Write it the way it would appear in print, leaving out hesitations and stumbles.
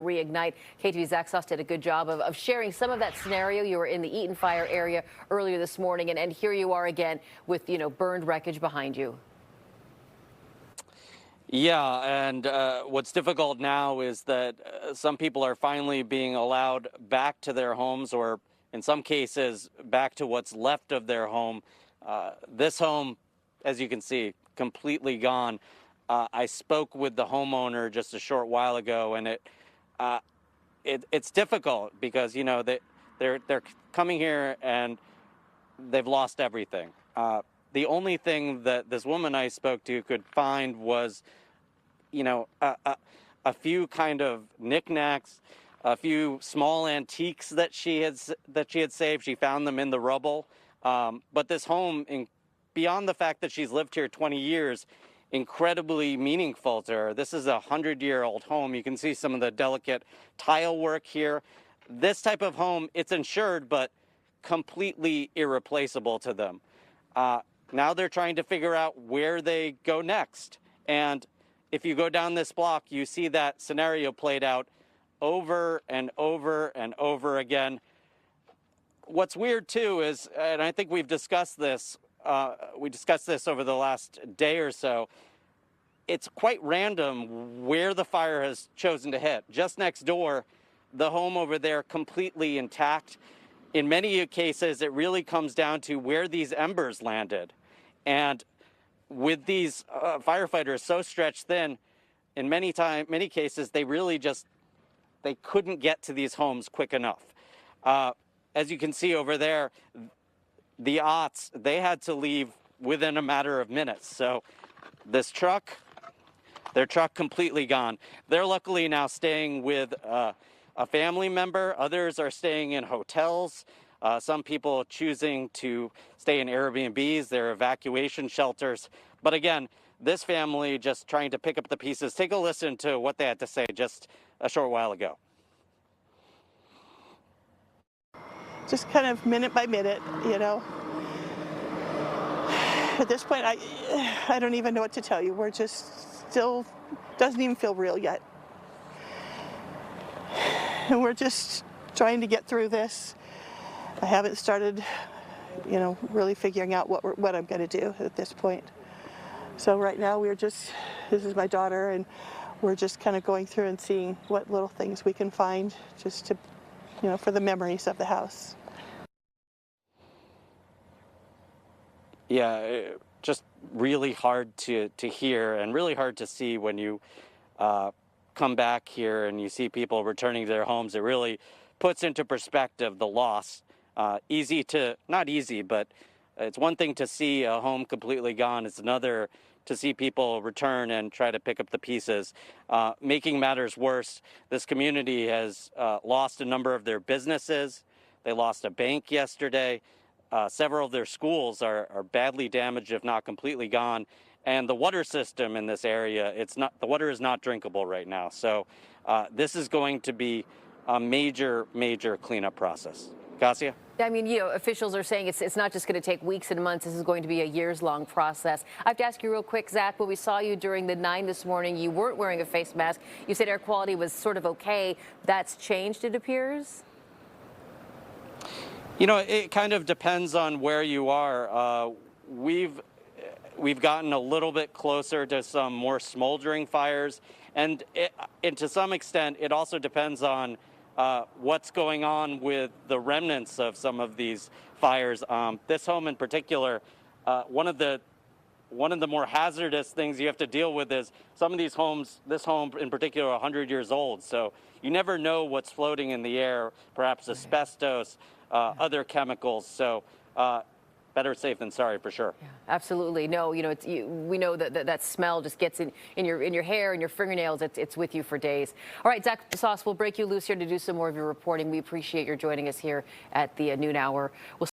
reignite. KTVU's Zak Sos did a good job of sharing some of that scenario. You were in the Eaton Fire area earlier this morning, and here you are again with, burned wreckage behind you. Yeah, and what's difficult now is that some people are finally being allowed back to their homes, or in some cases, back to what's left of their home. This home, as you can see, completely gone. I spoke with the homeowner just a short while ago, and it's difficult because they're coming here and they've lost everything. The only thing that this woman I spoke to could find was, a few kind of knickknacks, a few small antiques that she had saved. She found them in the rubble. But this home, beyond the fact that she's lived here 20 years, incredibly meaningful to her. This is a 100-year-old home. You can see some of the delicate tile work here. This type of home, it's insured, but completely irreplaceable to them. Now they're trying to figure out where they go next. And if you go down this block, you see that scenario played out over and over and over again. What's weird too is, and I think we've discussed this, over the last day or so, it's quite random where the fire has chosen to hit. Just next door, the home over there completely intact. In many cases, it really comes down to where these embers landed. And with these firefighters so stretched thin, in many cases, they really they couldn't get to these homes quick enough. As you can see over there, the Otts, they had to leave within a matter of minutes. So this truck, their truck completely gone. They're luckily now staying with a family member. Others are staying in hotels. Some people choosing to stay in Airbnbs, their evacuation shelters. But again, this family just trying to pick up the pieces. Take a listen to what they had to say just a short while ago. Just kind of minute by minute, At this point, I don't even know what to tell you. We're just still, doesn't even feel real yet. And we're just trying to get through this. I haven't started, really figuring out what I'm going to do at this point. So right now this is my daughter, and we're just kind of going through and seeing what little things we can find just to, for the memories of the house. Yeah, just really hard to hear and really hard to see when you come back here and you see people returning to their homes. It really puts into perspective the loss. Not easy, but it's one thing to see a home completely gone. It's another to see people return and try to pick up the pieces. Making matters worse, this community has lost a number of their businesses. They lost a bank yesterday. Several of their schools are badly damaged, if not completely gone. And the water system in this area, the water is not drinkable right now. So this is going to be a major, major cleanup process. Cassia? I mean, officials are saying it's not just going to take weeks and months. This is going to be a years-long process. I have to ask you real quick, Zach, when we saw you during the 9 this morning, you weren't wearing a face mask. You said air quality was sort of okay. That's changed, it appears? It kind of depends on where you are. We've gotten a little bit closer to some more smoldering fires, and to some extent, it also depends on what's going on with the remnants of some of these fires. This home in particular, one of the more hazardous things you have to deal with is some of these homes, this home in particular, 100 years old. So you never know what's floating in the air, perhaps asbestos, other chemicals. So better safe than sorry, for sure. Yeah, absolutely. No, we know that smell just gets in your hair and your fingernails. It's with you for days. All right, Zak Sos, we'll break you loose here to do some more of your reporting. We appreciate your joining us here at the noon hour. We'll